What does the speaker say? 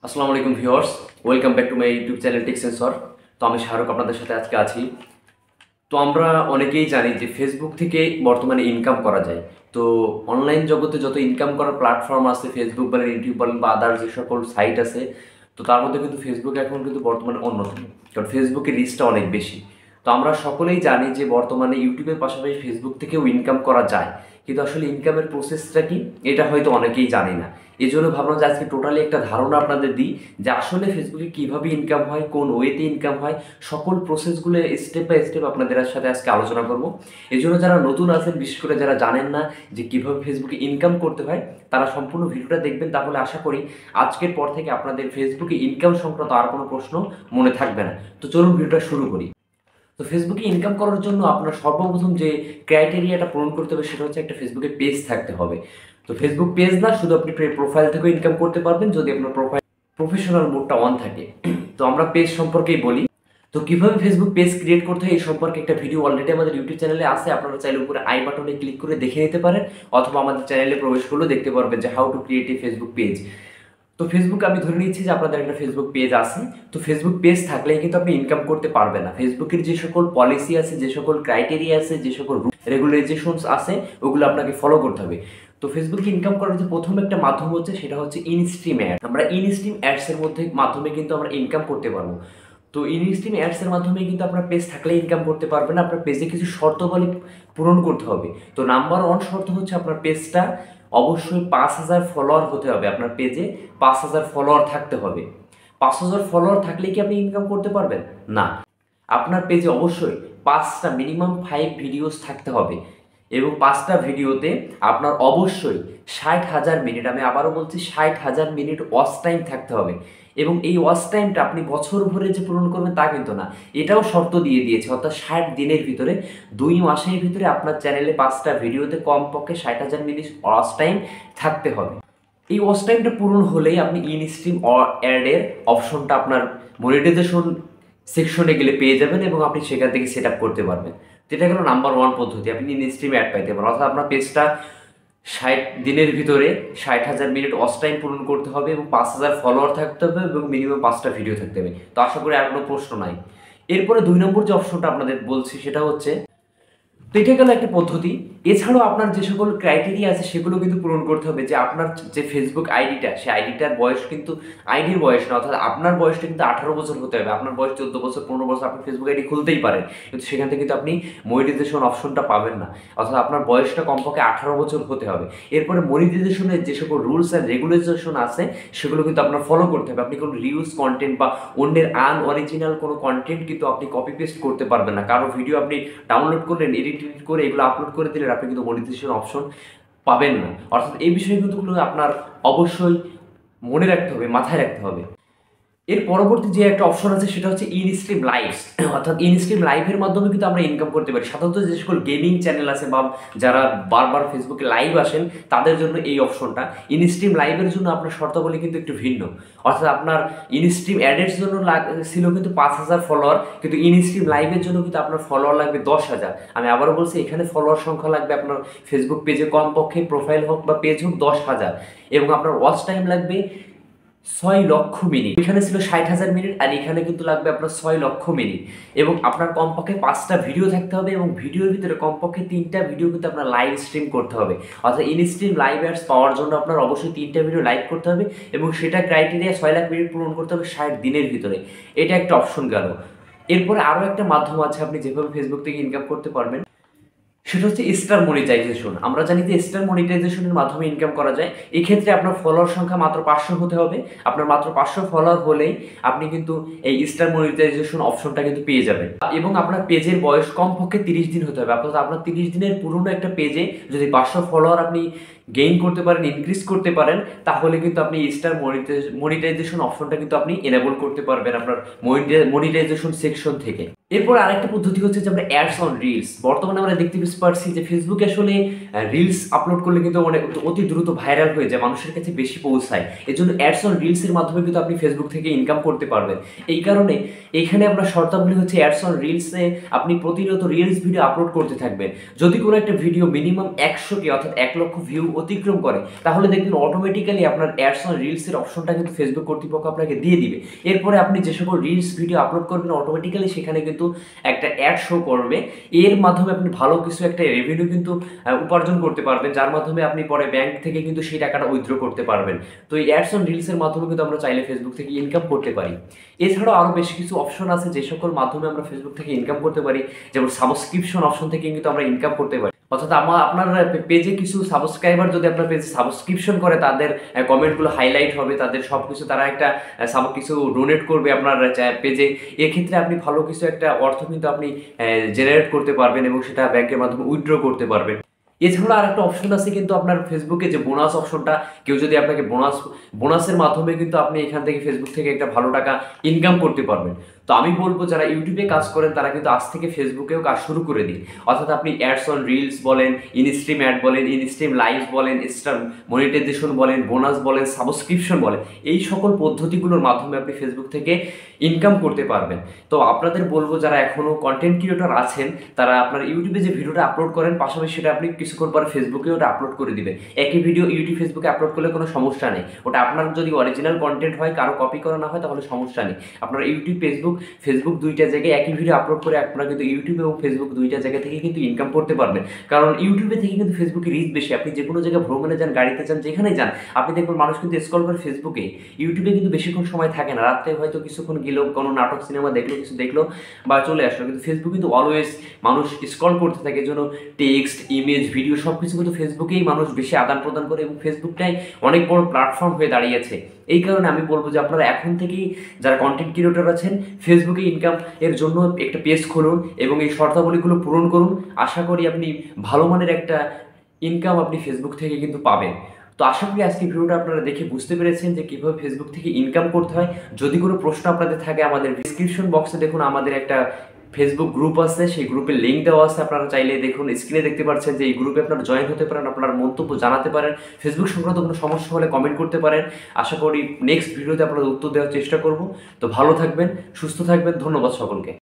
আসসালামু আলাইকুম viewers, welcome back to my YouTube channel tech sensor. তো আমি শাহরুখ আপনাদের সাথে আজকে আছি। তো আমরা অনেকেই জানি যে ফেসবুক থেকে বর্তমানে ইনকাম করা যায়। তো অনলাইন জগতে যত ইনকাম করার প্ল্যাটফর্ম আছে, ফেসবুক বলেন, ইউটিউব বলেন বা আদার যে সকল সাইট আছে, তো তার মধ্যে কিন্তু ফেসবুক এখন কিন্তু বর্তমানে অন্যতম, কারণ ফেসবুকের রিচটা অনেক বেশি। তো আমরা সকলেই জানি যে বর্তমানে ইউটিউবের পাশাপাশি ফেসবুক থেকেও ইনকাম করা যায়, কিন্তু আসলে ইনকামের প্রসেসটা কি এটা হয়তো অনেকেই জানে না। এই জন্য ভাবলাম যে আজকে টোটালি একটা ধারণা আপনাদের দিই যে আসলে ফেসবুকে কীভাবে ইনকাম হয়, কোন ওয়েতে ইনকাম হয়, সকল প্রসেসগুলো স্টেপ বাই স্টেপ আপনাদের সাথে আজকে আলোচনা করব। এই জন্য যারা নতুন আছেন, বিশেষ করে যারা জানেন না যে কীভাবে ফেসবুকে ইনকাম করতে হয়, তারা সম্পূর্ণ ভিডিওটা দেখবেন। তাহলে আশা করি আজকের পর থেকে আপনাদের ফেসবুকে ইনকাম সংক্রান্ত আর কোনো প্রশ্ন মনে থাকবে না। তো চলুন ভিডিওটা শুরু করি। তো ফেসবুকে ইনকাম করার জন্য আপনার সর্বপ্রথম যে ক্রাইটেরিয়াটা পূরণ করতে হবে সেটা হচ্ছে একটা ফেসবুকে পেজ থাকতে হবে। তো ফেসবুক পেজ না, শুধু আপনি প্রোফাইল থেকেও ইনকাম করতে পারবেন যদি আপনার প্রফেশনাল মোডটা অন থাকে। তো আমরা পেজ সম্পর্কেই বলি। তো কিভাবে ফেসবুক পেজ ক্রিয়েট করতে হয় এই সম্পর্কে একটা ভিডিও অলরেডি আমাদের ইউটিউব চ্যানেলে আছে, আপনারা চাইলে উপরে আই বাটনে ক্লিক করে দেখে নিতে পারেন, অথবা আমাদের চ্যানেলে প্রবেশ করলেও দেখতে পারবেন যে how to create a Facebook page. তো ফেসবুক আমি ধরে নিচ্ছি যে আপনাদের একটা ফেসবুক পেজ আছে। তো ফেসবুক পেজ থাকলেই কিন্তু আপনি ইনকাম করতে পারবেন না। ফেসবুকের যে সকল পলিসি আছে, যে সকল ক্রাইটেরিয়া আছে, যে সকল রেগুলেশনস আছে, ওগুলো আপনাকে ফলো করতে হবে। তো ফেসবুকে ইনকাম করার যে প্রথম একটা মাধ্যম হচ্ছে সেটা হচ্ছে ইনস্ট্রিম অ্যাড। আমরা ইনস্ট্রিম অ্যাডসের মাধ্যমে কিন্তু আমরা ইনকাম করতে পারবো। তো ইনস্ট্রিম অ্যাডসের মাধ্যমে কিন্তু আপনার পেজ থাকলে ইনকাম করতে পারবেন। আপনার পেজে কিছু শর্তাবলী পূরণ করতে হবে। তো নাম্বার 1 শর্ত হচ্ছে আপনার পেজটা অবশ্যই 5,000 ফলোয়ার হতে হবে। আপনার পেজে 5,000 ফলোয়ার থাকতে হবে। 5,000 ফলোয়ার থাকলে কি আপনি ইনকাম করতে পারবেন? না। আপনার পেজে অবশ্যই 5টা মিনিমাম 5 ভিডিওস থাকতে হবে, এবং 5টা ভিডিওতে আপনার অবশ্যই 60,000 মিনিট, আমি আবারও বলছি 60,000 মিনিট ওয়াচ টাইম থাকতে হবে। এবং এই ওয়াচ টাইমটা আপনি বছর ভরে যে পূরণ করবেন তা কিন্তু না, এটাও শর্ত দিয়ে দিয়েছে, অর্থাৎ 60 দিনের ভিতরে, 2 মাসের ভিতরে আপনার চ্যানেলে 5টা ভিডিওতে কমপক্ষে 60,000 মিনিট ওয়াচ টাইম থাকতে হবে। এই ওয়াচ টাইমটা পূরণ হলেই আপনি ইনস্ট্রিম অ্যাডের অপশনটা আপনার মনিটাইজেশন সেকশনে গেলে পেয়ে যাবেন, এবং আপনি সেখান থেকে সেট আপ করতে পারবেন। যেটা গেল নাম্বার 1 পদ্ধতি, আপনি ইনস্ট্রিম অ্যাড পাইতে পারেন। অর্থাৎ আপনার পেজটা 60 দিনের ভিতরে 60,000 মিনিট ওয়াচ টাইম পূরণ করতে হবে, এবং 5,000 ফলোয়ার থাকতে হবে, এবং মিনিমাম 5টা ভিডিও থাকতে হবে। তো আশা করি আর কোনো প্রশ্ন নাই। এরপরে 2 নম্বর যে অপশনটা আপনাদের বলছি সেটা হচ্ছে, তো এটা গেল একটা পদ্ধতি। এছাড়াও আপনার যে সকল ক্রাইটেরিয়া আছে সেগুলো কিন্তু পূরণ করতে হবে। যে আপনার যে ফেসবুক আইডিটা, সেই আইডিটার বয়স কিন্তু আইডির বয়স না, অর্থাৎ আপনার বয়সটা কিন্তু 18 বছর হতে হবে। আপনার বয়স 14 বছর, 15 বছর, আপনি ফেসবুক আইডি খুলতেই পারেন, কিন্তু সেখান থেকে কিন্তু আপনি মনিটাইজেশন অপশনটা পাবেন না। অর্থাৎ আপনার বয়সটা কমপক্ষে 18 বছর হতে হবে। এরপরে মনিটাইজেশনের যে সকল রুলস অ্যান্ড রেগুলেশন আছে সেগুলো কিন্তু আপনার ফলো করতে হবে। আপনি কোনো রিউজ কন্টেন্ট বা অন্যের আনঅরিজিনাল কোনো কন্টেন্ট কিন্তু আপনি কপি পেস্ট করতে পারবেন না। কারো ভিডিও আপনি ডাউনলোড করলেন, এডিট করে এগুলো আপলোড করে দিলেন, আপনি কিন্তু মনিটাইজেশন অপশন পাবেন না। অর্থাৎ এই বিষয়গুলো আপনার অবশ্যই মনে রাখতে হবে, মাথায় রাখতে হবে। এর পরবর্তী যে একটা অপশন আছে সেটা হচ্ছে ইনস্ট্রিম লাইভস। অর্থাৎ ইনস্ট্রিম লাইভের মাধ্যমে কিন্তু আমরা ইনকাম করতে পারি। সাধারণত যে সকল গেমিং চ্যানেল আছে বা যারা বারবার ফেসবুকে লাইভ আসেন তাদের জন্য এই অপশনটা। ইনস্ট্রিম লাইভের জন্য আপনার শর্তাবলী কিন্তু একটু ভিন্ন। অর্থাৎ আপনার ইনস্ট্রিম অ্যাডের জন্য ছিল কিন্তু 5,000 ফলোয়ার, কিন্তু ইনস্ট্রিম লাইভের জন্য কিন্তু আপনার ফলোয়ার লাগবে 10,000। আমি আবারও বলছি, এখানে ফলোয়ার সংখ্যা লাগবে আপনার ফেসবুক পেজে কমপক্ষে, প্রোফাইল হোক বা পেজ হোক, 10,000, এবং আপনার ওয়াচ টাইম লাগবে 6 লক্ষ মিনিট। এখানে ছিল 60,000 মিনিট, আর এখানে কিন্তু লাগবে আপনার 6 লক্ষ মিনিট। এবং আপনার কমপক্ষে 5টা ভিডিও থাকতে হবে, এবং ভিডিওর ভিতরে কমপক্ষে 3টা ভিডিও কিন্তু আপনার লাইভ স্ট্রিম করতে হবে। অর্থাৎ ইনস্ট্রিম লাইভ অ্যাডস পাওয়ার জন্য আপনার অবশ্যই 3টা ভিডিও লাইভ করতে হবে, এবং সেটা ক্রাইটেরিয়া 6 লাখ মিনিট পূরণ করতে হবে 60 দিনের ভিতরে। এটা একটা অপশন গেল। এরপরে আরও একটা মাধ্যম আছে আপনি যেভাবে ফেসবুক থেকে ইনকাম করতে পারবেন, সেটা হচ্ছে স্টার মনিটাইজেশন। আমরা জানি যে স্টার মনিটাইজেশনের মাধ্যমে ইনকাম করা যায়। এই ক্ষেত্রে আপনার ফলোয়ার সংখ্যা মাত্র 500 হতে হবে। আপনার মাত্র 500 ফলোয়ার হলেই আপনি কিন্তু এই স্টার মনিটাইজেশন অপশনটা কিন্তু পেয়ে যাবেন, এবং আপনার পেজের বয়স কমপক্ষে 30 দিন হতে হবে। আপনার 30 দিনের পুরনো একটা পেজে যদি 500 ফলোয়ার আপনি গেইন করতে পারেন, ইনক্রিজ করতে পারেন, তাহলে কিন্তু আপনি স্টার মনিটাইজেশন অপশনটা কিন্তু আপনি এনেবল করতে পারবেন আপনার মনিটাইজেশন সেকশন থেকে। এরপর আরেকটা পদ্ধতি হচ্ছে যে আমরা অ্যাডস অন রিলস। বর্তমানে আমরা দেখতে পাচ্ছি যে ফেসবুকে আসলে রিলস আপলোড করলে কিন্তু অনেক অতি দ্রুত ভাইরাল হয়ে যায়, মানুষের কাছে বেশি পৌঁছায়। এই জন্য অ্যাডস অন রিলসের মাধ্যমে কিন্তু আপনি ফেসবুক থেকে ইনকাম করতে পারবেন। এই কারণে এইখানে আপনার শর্তাবলী হচ্ছে অ্যাডস অন রিলসে আপনি প্রতিনিয়ত রিলস ভিডিও আপলোড করতে থাকবেন। যদি কোনো একটা ভিডিও মিনিমাম 100K অর্থাৎ 1 লক্ষ ভিউ অতিক্রম করে, তাহলে দেখবেন অটোমেটিক্যালি আপনার অ্যাডস অন রিলসের অপশনটা কিন্তু ফেসবুক কর্তৃপক্ষ আপনাকে দিয়ে দিবে। এরপরে আপনি যে সকল রিলস ভিডিও আপলোড করবেন অটোমেটিক্যালি সেখানে কিন্তু একটা অ্যাড শো করবে। এর মাধ্যমে আপনি ভালো কিছু একটা রেভিনিউ কিন্তু উপার্জন করতে পারবেন, যার মাধ্যমে আপনি পরে ব্যাংক থেকে কিন্তু সেই টাকাটা উইথড্র করতে পারবেন। তো এই অ্যাডস অন রিলসের মাধ্যমে কিন্তু আমরা চাইলে ফেসবুক থেকে ইনকাম করতে পারি। এছাড়াও আরও বেশ কিছু অপশন আছে যে সকল মাধ্যমে আমরা ফেসবুক থেকে ইনকাম করতে পারি, যেমন সাবস্ক্রিপশন অপশন থেকে কিন্তু আমরা ইনকাম করতে পারি। অর্থাৎ আপনার পেজে কিছু সাবস্ক্রাইবার যদি আপনার পেজে সাবস্ক্রিপশন করে, তাদের কমেন্টগুলো হাইলাইট হবে, তাদের সব কিছু তারা একটা কিছু ডোনেট করবে আপনার পেজে। এক্ষেত্রে আপনি ভালো কিছু একটা অর্থ কিন্তু আপনি জেনারেট করতে পারবেন এবং সেটা ব্যাংকের মাধ্যমে উইথড্র করতে পারবেন। এছাড়া আর একটা অপশন আছে কিন্তু আপনার ফেসবুকে, যে বোনাস অপশনটা, কেউ যদি আপনাকে বোনাসের মাধ্যমে কিন্তু আপনি এখান থেকে ফেসবুক থেকে একটা ভালো টাকা ইনকাম করতে পারবেন। তো আমি বলবো যারা ইউটিউবে কাজ করেন তারা কিন্তু আজ থেকে ফেসবুকেও কাজ শুরু করে দিন। অর্থাৎ আপনি অ্যাডস অন রিলস বলেন, ইনস্ট্রিম অ্যাড বলেন, ইনস্ট্রিম লাইভ বলেন, স্টার মনিটাইজেশন বলেন, বোনাস বলেন, সাবস্ক্রিপশন বলেন, এই সকল পদ্ধতিগুলোর মাধ্যমে আপনি ফেসবুক থেকে ইনকাম করতে পারবেন। তো আপনাদের বলবো যারা এখনও কন্টেন্ট ক্রিয়েটর আছেন তারা আপনার ইউটিউবে যে ভিডিওটা আপলোড করেন পাশাপাশি সেটা আপনি কিছুক্ষণ পরে ফেসবুকে ওটা আপলোড করে দিবেন। একই ভিডিও ইউটিউব ফেসবুকে আপলোড করলে কোনো সমস্যা নেই, ওটা আপনার যদি অরিজিনাল কন্টেন্ট হয়, কারো কপি করা না হয়, তাহলে সমস্যা নেই। আপনার ইউটিউব ফেসবুক দুইটা জায়গায় একই ভিডিও আপলোড করে আপনারা কিন্তু ইউটিউব এবং ফেসবুক দুইটা জায়গা থেকে কিন্তু ইনকাম করতে পারবেন। কারণ ইউটিউবে থেকে কিন্তু ফেসবুকে রিচ বেশি। আপনি যে কোনো জায়গায় ভ্রমণে যান, গাড়িতে যান, যেখানেই যান, আপনি দেখবেন মানুষ কিন্তু স্ক্রল করে ফেসবুকে। ইউটিউবে কিন্তু বেশিক্ষণ সময় থাকে না, রাত্রে হয়তো কিছুক্ষণ গেল, কোনো নাটক সিনেমা দেখলো, কিছু দেখলো বা চলে আসলো। কিন্তু ফেসবুক কিন্তু অলওয়েজ মানুষ স্ক্রল করতে থাকে, এই জন্য টেক্সট, ইমেজ, ভিডিও সব কিছু কিন্তু ফেসবুকেই মানুষ বেশি আদান প্রদান করে এবং ফেসবুকটাই অনেক বড় প্ল্যাটফর্ম হয়ে দাঁড়িয়েছে। এই কারণে আমি বলবো যে আপনারা এখন থেকেই যারা কন্টেন্ট ক্রিয়েটর আছেন ফেসবুকে ইনকাম এর জন্য একটা পেজ খুলুন এবং এই শর্তাবলীগুলো পূরণ করুন। আশা করি আপনি ভালো মানের একটা ইনকাম আপনি ফেসবুক থেকে কিন্তু পাবেন। তো আশা করি আজকে ভিডিওটা আপনারা দেখে বুঝতে পেরেছেন যে কীভাবে ফেসবুক থেকে ইনকাম করতে হয়। যদি কোনো প্রশ্ন আপনাদের থাকে আমাদের ডিসক্রিপশন বক্সে দেখুন আমাদের একটা ফেসবুক গ্রুপ আছে, সেই গ্রুপের লিঙ্ক দেওয়া আছে, আপনারা চাইলে দেখুন স্ক্রিনে দেখতে পাচ্ছেন যে এই গ্রুপে আপনারা জয়েন হতে পারেন, আপনার মন্তব্য জানাতে পারেন, ফেসবুক সংক্রান্ত কোনো সমস্যা হলে কমেন্ট করতে পারেন। আশা করি নেক্সট ভিডিওতে আপনাদের উত্তর দেওয়ার চেষ্টা করব। তো ভালো থাকবেন, সুস্থ থাকবেন, ধন্যবাদ সকলকে।